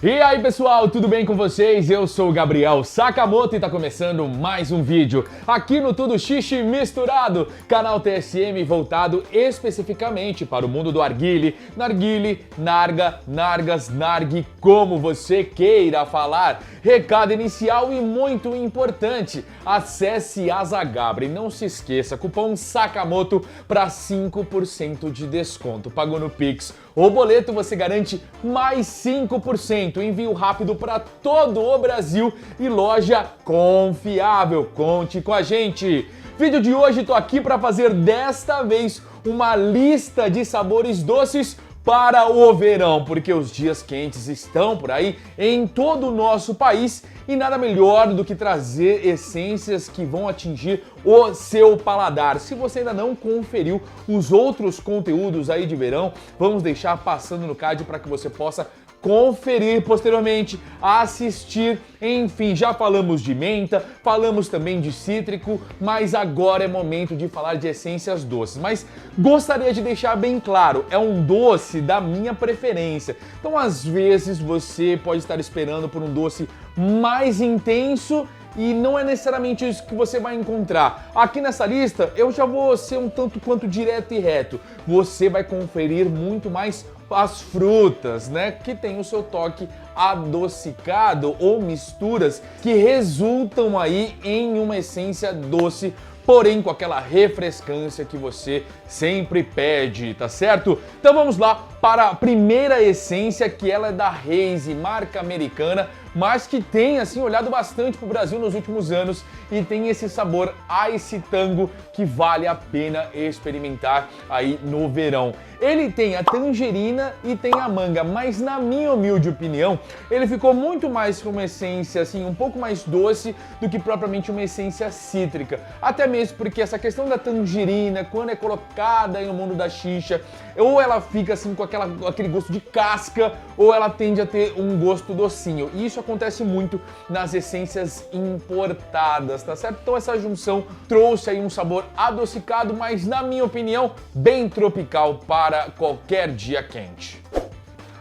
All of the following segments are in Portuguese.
E aí pessoal, tudo bem com vocês? Eu sou o Gabriel Sakamoto e tá começando mais um vídeo aqui no Tudo Xixi Misturado, canal TSM voltado especificamente para o mundo do arguile, narguile, narga, nargas, nargue, como você queira falar. Recado inicial e muito importante, acesse a Zagabra e não se esqueça, cupom Sakamoto para 5% de desconto. Pagou no Pix ou boleto, você garante mais 5%. Envio rápido para todo o Brasil e loja confiável. Conte com a gente. Vídeo de hoje, tô aqui para fazer desta vez uma lista de sabores doces para o verão, porque os dias quentes estão por aí em todo o nosso país e nada melhor do que trazer essências que vão atingir o seu paladar. Se você ainda não conferiu os outros conteúdos aí de verão, vamos deixar passando no card para que você possa conferir posteriormente, assistir, enfim, já falamos de menta, falamos também de cítrico, mas agora é momento de falar de essências doces. Mas gostaria de deixar bem claro, é um doce da minha preferência. Então, às vezes, você pode estar esperando por um doce mais intenso e não é necessariamente isso que você vai encontrar. Aqui nessa lista, eu já vou ser um tanto quanto direto e reto. Você vai conferir muito mais as frutas, né, que tem o seu toque adocicado ou misturas que resultam aí em uma essência doce, porém com aquela refrescância que você sempre pede, tá certo? Então vamos lá para a primeira essência, que ela é da Haze, marca americana, mas que tem assim olhado bastante pro Brasil nos últimos anos e tem esse sabor Ice Tango que vale a pena experimentar aí no verão. Ele tem a tangerina e tem a manga, mas na minha humilde opinião, ele ficou muito mais com uma essência assim, um pouco mais doce do que propriamente uma essência cítrica. Até mesmo porque essa questão da tangerina, quando é colocada aí no mundo da xixa, ou ela fica assim com aquele gosto de casca, ou ela tende a ter um gosto docinho. E isso acontece muito nas essências importadas, tá certo? Então essa junção trouxe aí um sabor adocicado, mas na minha opinião, bem tropical para qualquer dia quente.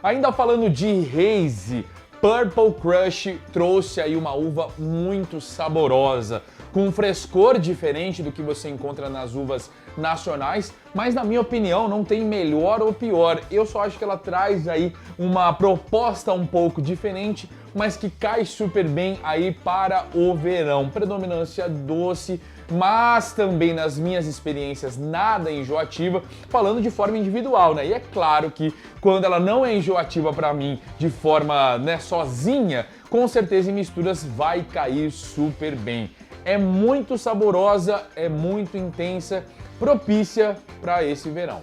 Ainda falando de Haze, Purple Crush trouxe aí uma uva muito saborosa, com um frescor diferente do que você encontra nas uvas nacionais, mas na minha opinião não tem melhor ou pior. Eu só acho que ela traz aí uma proposta um pouco diferente, mas que cai super bem aí para o verão. Predominância doce, mas também nas minhas experiências nada enjoativa, falando de forma individual, né? E é claro que quando ela não é enjoativa para mim de forma, né, sozinha, com certeza em misturas vai cair super bem. É muito saborosa, é muito intensa, propícia para esse verão.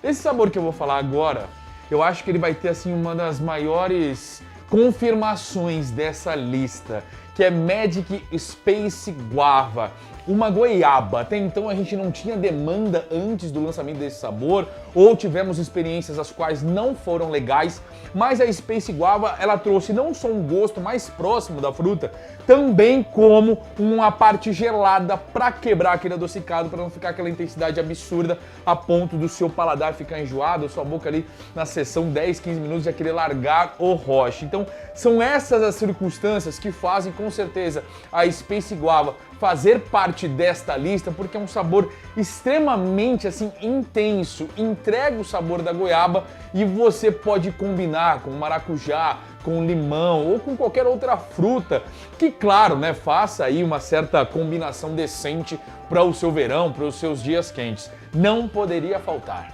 Esse sabor que eu vou falar agora, eu acho que ele vai ter assim uma das maiores confirmações dessa lista, que é Magic Space Guava, uma goiaba. Até então a gente não tinha demanda antes do lançamento desse sabor, ou tivemos experiências as quais não foram legais, mas a Space Guava, ela trouxe não só um gosto mais próximo da fruta, também como uma parte gelada para quebrar aquele adocicado, para não ficar aquela intensidade absurda a ponto do seu paladar ficar enjoado, sua boca ali na sessão 10, 15 minutos já querer largar o roche. Então são essas as circunstâncias que fazem com certeza a Space Guava fazer parte desta lista, porque é um sabor extremamente assim intenso, entrega o sabor da goiaba e você pode combinar com maracujá, com limão ou com qualquer outra fruta que, claro, né, faça aí uma certa combinação decente para o seu verão, para os seus dias quentes. Não poderia faltar.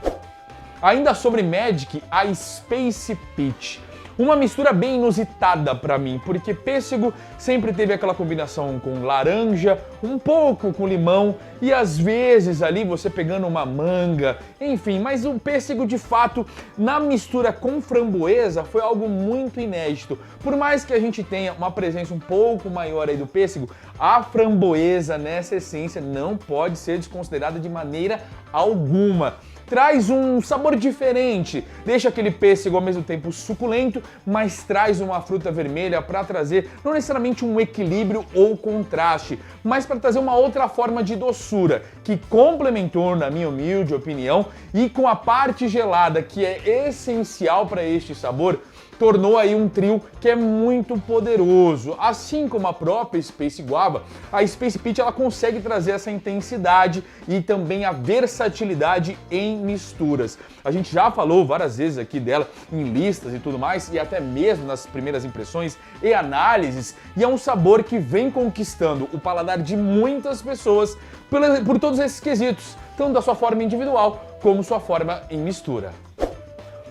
Ainda sobre Magic, a Space Peach. Uma mistura bem inusitada para mim, porque pêssego sempre teve aquela combinação com laranja, um pouco com limão e às vezes ali você pegando uma manga, enfim, mas o pêssego de fato na mistura com framboesa foi algo muito inédito. Por mais que a gente tenha uma presença um pouco maior aí do pêssego, a framboesa nessa essência não pode ser desconsiderada de maneira alguma. Traz um sabor diferente, deixa aquele pêssego ao mesmo tempo suculento, mas traz uma fruta vermelha para trazer não necessariamente um equilíbrio ou contraste, mas para trazer uma outra forma de doçura, que complementou, na minha humilde opinião, e com a parte gelada, que é essencial para este sabor, tornou aí um trio que é muito poderoso. Assim como a própria Space Guava, a Space Peach ela consegue trazer essa intensidade e também a versatilidade em misturas. A gente já falou várias vezes aqui dela em listas e tudo mais, e até mesmo nas primeiras impressões e análises, e é um sabor que vem conquistando o paladar de muitas pessoas por todos esses quesitos, tanto da sua forma individual como sua forma em mistura.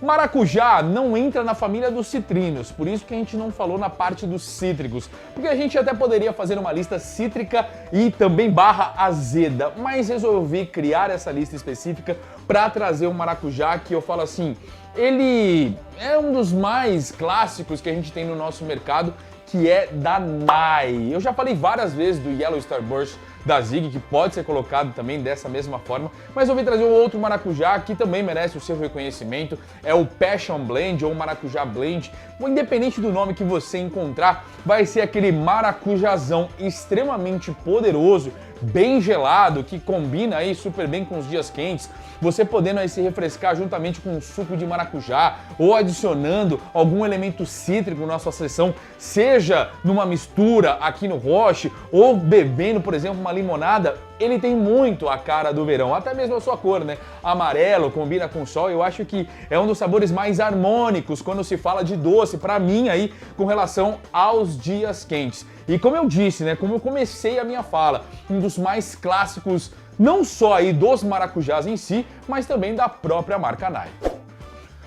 Maracujá não entra na família dos citrinos, por isso que a gente não falou na parte dos cítricos, porque a gente até poderia fazer uma lista cítrica e também barra azeda, mas resolvi criar essa lista específica para trazer um maracujá que eu falo assim, ele é um dos mais clássicos que a gente tem no nosso mercado, que é da Nai. Eu já falei várias vezes do Yellow Starburst da Zig, que pode ser colocado também dessa mesma forma, mas eu vim trazer um outro maracujá que também merece o seu reconhecimento, é o Passion Blend ou Maracujá Blend. Independente do nome que você encontrar, vai ser aquele maracujazão extremamente poderoso, bem gelado, que combina aí super bem com os dias quentes, você podendo aí se refrescar juntamente com um suco de maracujá ou adicionando algum elemento cítrico na sua sessão, seja numa mistura aqui no Roche ou bebendo, por exemplo, uma limonada. Ele tem muito a cara do verão, até mesmo a sua cor, né? Amarelo, combina com sol, eu acho que é um dos sabores mais harmônicos quando se fala de doce, pra mim aí, com relação aos dias quentes. E como eu disse, né, como eu comecei a minha fala, um dos mais clássicos, não só aí dos maracujás em si, mas também da própria marca Nai.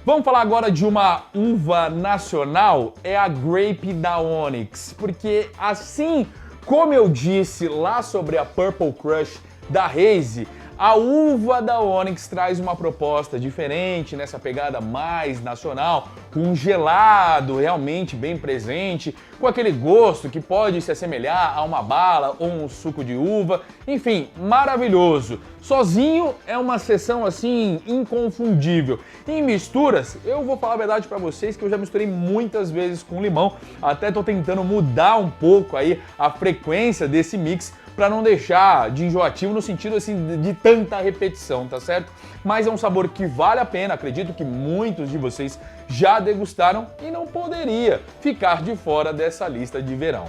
Vamos falar agora de uma uva nacional, é a Grape da Onyx, porque assim como eu disse lá sobre a Purple Crush da Haze, a uva da Onyx traz uma proposta diferente nessa pegada mais nacional, com um gelado realmente bem presente, com aquele gosto que pode se assemelhar a uma bala ou um suco de uva, enfim, maravilhoso. Sozinho é uma sessão assim inconfundível. Em misturas, eu vou falar a verdade para vocês que eu já misturei muitas vezes com limão, até tô tentando mudar um pouco aí a frequência desse mix para não deixar de enjoativo no sentido assim de tanta repetição, tá certo? Mas é um sabor que vale a pena, acredito que muitos de vocês já degustaram e não poderia ficar de fora dessa lista de verão.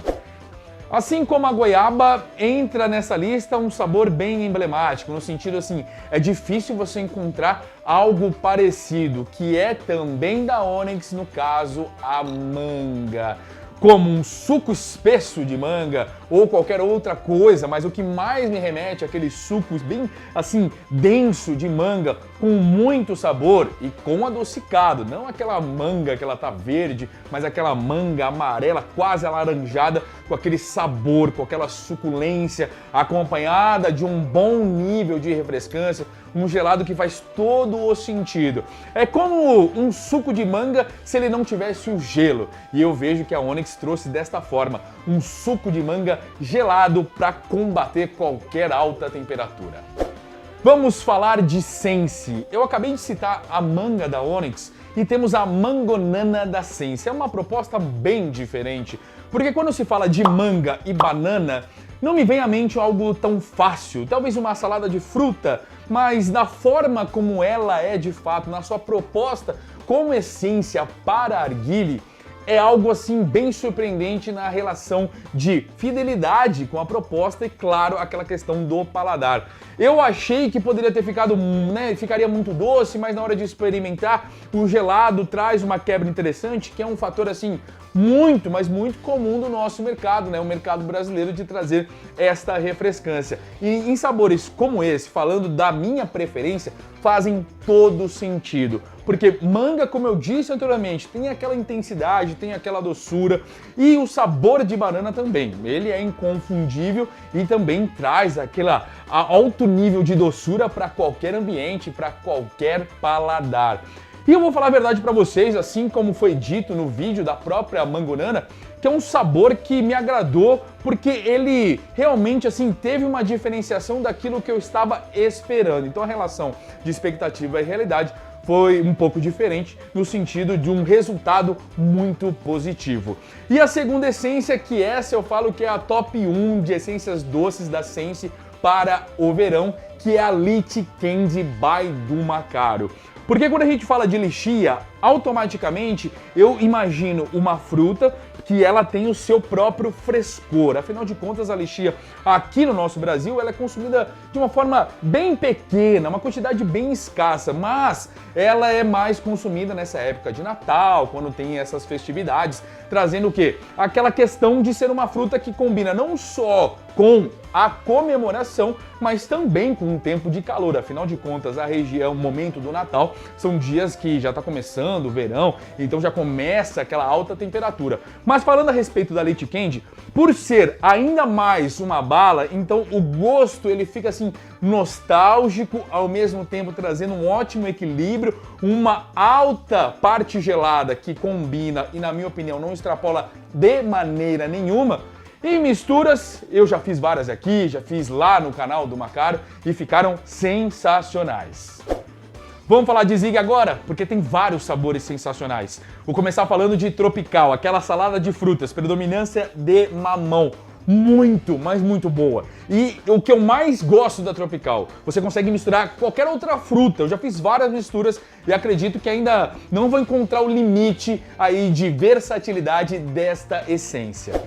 Assim como a goiaba, entra nessa lista um sabor bem emblemático, no sentido assim, é difícil você encontrar algo parecido, que é também da Onyx, no caso, a manga. Como um suco espesso de manga ou qualquer outra coisa, mas o que mais me remete é aquele suco bem assim denso de manga com muito sabor e com adocicado, não aquela manga que ela tá verde, mas aquela manga amarela quase alaranjada com aquele sabor, com aquela suculência acompanhada de um bom nível de refrescância, um gelado que faz todo o sentido. É como um suco de manga se ele não tivesse o gelo. E eu vejo que a Onyx trouxe desta forma, um suco de manga gelado para combater qualquer alta temperatura. Vamos falar de Sense. Eu acabei de citar a manga da Onyx e temos a Mangonana da Sense. É uma proposta bem diferente, porque quando se fala de manga e banana, não me vem à mente algo tão fácil, talvez uma salada de fruta, mas na forma como ela é de fato, na sua proposta como essência para a arguile, é algo assim bem surpreendente na relação de fidelidade com a proposta e, claro, aquela questão do paladar. Eu achei que poderia ter ficado, ficaria muito doce, mas na hora de experimentar, o gelado traz uma quebra interessante, que é um fator assim muito, mas muito comum do nosso mercado, né? O mercado brasileiro, de trazer esta refrescância. E em sabores como esse, falando da minha preferência, fazem todo sentido. Porque manga, como eu disse anteriormente, tem aquela intensidade, tem aquela doçura, e o sabor de banana também. Ele é inconfundível e também traz aquele alto nível de doçura para qualquer ambiente, para qualquer paladar. E eu vou falar a verdade para vocês, assim como foi dito no vídeo da própria Mangonana, que é um sabor que me agradou, porque ele realmente assim teve uma diferenciação daquilo que eu estava esperando. Então a relação de expectativa e realidade foi um pouco diferente, no sentido de um resultado muito positivo. E a segunda essência, que essa eu falo que é a top 1 de essências doces da Sense para o verão, que é a Lychee Candy by Dumacaro. Porque quando a gente fala de lichia, automaticamente eu imagino uma fruta que ela tem o seu próprio frescor. Afinal de contas, a lichia aqui no nosso Brasil ela é consumida de uma forma bem pequena, uma quantidade bem escassa, mas ela é mais consumida nessa época de Natal, quando tem essas festividades, trazendo o quê? Aquela questão de ser uma fruta que combina não só com a comemoração, mas também com um tempo de calor. Afinal de contas, a região, o momento do Natal, são dias que já está começando o verão, então já começa aquela alta temperatura. Mas falando a respeito da Leite Candy, por ser ainda mais uma bala, então o gosto ele fica assim nostálgico, ao mesmo tempo trazendo um ótimo equilíbrio, uma alta parte gelada que combina e na minha opinião não extrapola de maneira nenhuma. E misturas, eu já fiz várias aqui, já fiz lá no canal do Macaro e ficaram sensacionais. Vamos falar de Zig agora? Porque tem vários sabores sensacionais. Vou começar falando de tropical, aquela salada de frutas, predominância de mamão. Muito, mas muito boa. E o que eu mais gosto da tropical, você consegue misturar qualquer outra fruta. Eu já fiz várias misturas e acredito que ainda não vou encontrar o limite aí de versatilidade desta essência.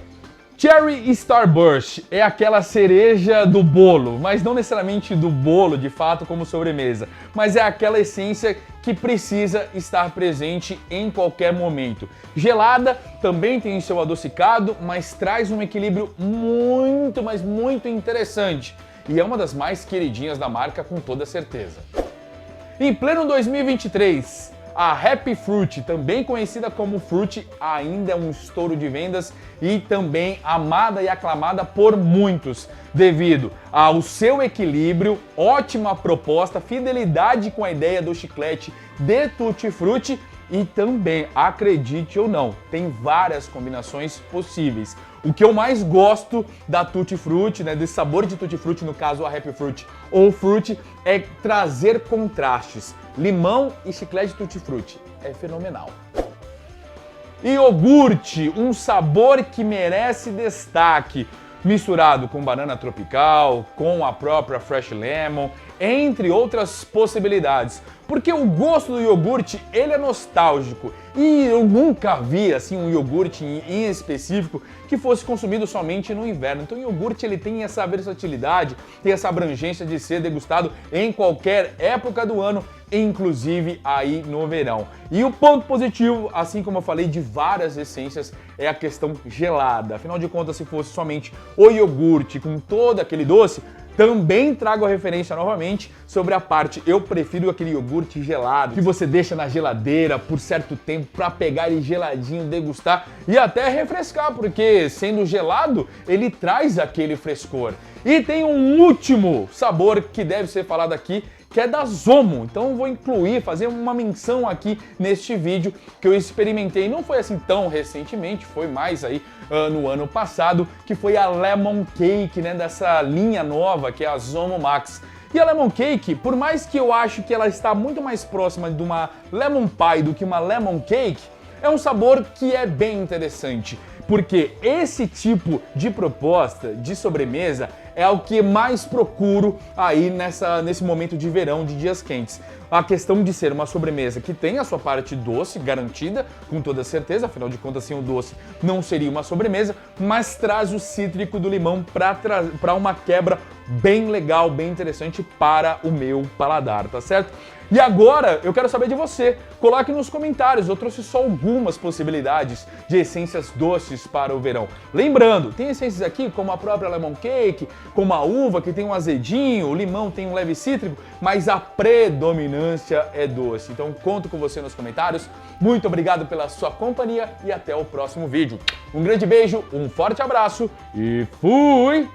Cherry Starburst é aquela cereja do bolo, mas não necessariamente do bolo de fato como sobremesa, mas é aquela essência que precisa estar presente em qualquer momento. Gelada também tem seu adocicado, mas traz um equilíbrio muito, mas muito interessante e é uma das mais queridinhas da marca com toda certeza. Em pleno 2023, a Happy Fruit, também conhecida como Fruit, ainda é um estouro de vendas e também amada e aclamada por muitos, devido ao seu equilíbrio, ótima proposta, fidelidade com a ideia do chiclete de Tutti Frutti e também, acredite ou não, tem várias combinações possíveis. O que eu mais gosto da Tutti Frutti, né, desse sabor de Tutti Frutti, no caso a Happy Fruit ou Fruit, é trazer contrastes. Limão e chiclete Tutti Frutti. É fenomenal. Iogurte, um sabor que merece destaque. Misturado com banana tropical, com a própria Fresh Lemon, entre outras possibilidades. Porque o gosto do iogurte, ele é nostálgico. E eu nunca vi assim um iogurte em específico que fosse consumido somente no inverno. Então o iogurte ele tem essa versatilidade, tem essa abrangência de ser degustado em qualquer época do ano, inclusive aí no verão. E o ponto positivo, assim como eu falei de várias essências, é a questão gelada. Afinal de contas, se fosse somente o iogurte com todo aquele doce, também trago a referência novamente sobre a parte, eu prefiro aquele iogurte gelado, que você deixa na geladeira por certo tempo para pegar ele geladinho, degustar e até refrescar, porque sendo gelado, ele traz aquele frescor. E tem um último sabor que deve ser falado aqui, que é da Zomo. Então eu vou incluir, fazer uma menção aqui neste vídeo que eu experimentei. Não foi assim tão recentemente, foi mais aí no ano passado, que foi a Lemon Cake, né, dessa linha nova que é a Zomo Max. E a Lemon Cake, por mais que eu acho que ela está muito mais próxima de uma Lemon Pie do que uma Lemon Cake, é um sabor que é bem interessante, porque esse tipo de proposta de sobremesa é o que mais procuro aí nesse momento de verão, de dias quentes. A questão de ser uma sobremesa que tem a sua parte doce garantida, com toda certeza, afinal de contas, sem o doce não seria uma sobremesa, mas traz o cítrico do limão para uma quebra bem legal, bem interessante para o meu paladar, tá certo? E agora eu quero saber de você. Coloque nos comentários, eu trouxe só algumas possibilidades de essências doces para o verão. Lembrando, tem essências aqui como a própria Lemon Cake, como a uva que tem um azedinho, o limão tem um leve cítrico, mas a predominância é doce. Então conto com você nos comentários. Muito obrigado pela sua companhia e até o próximo vídeo. Um grande beijo, um forte abraço e fui!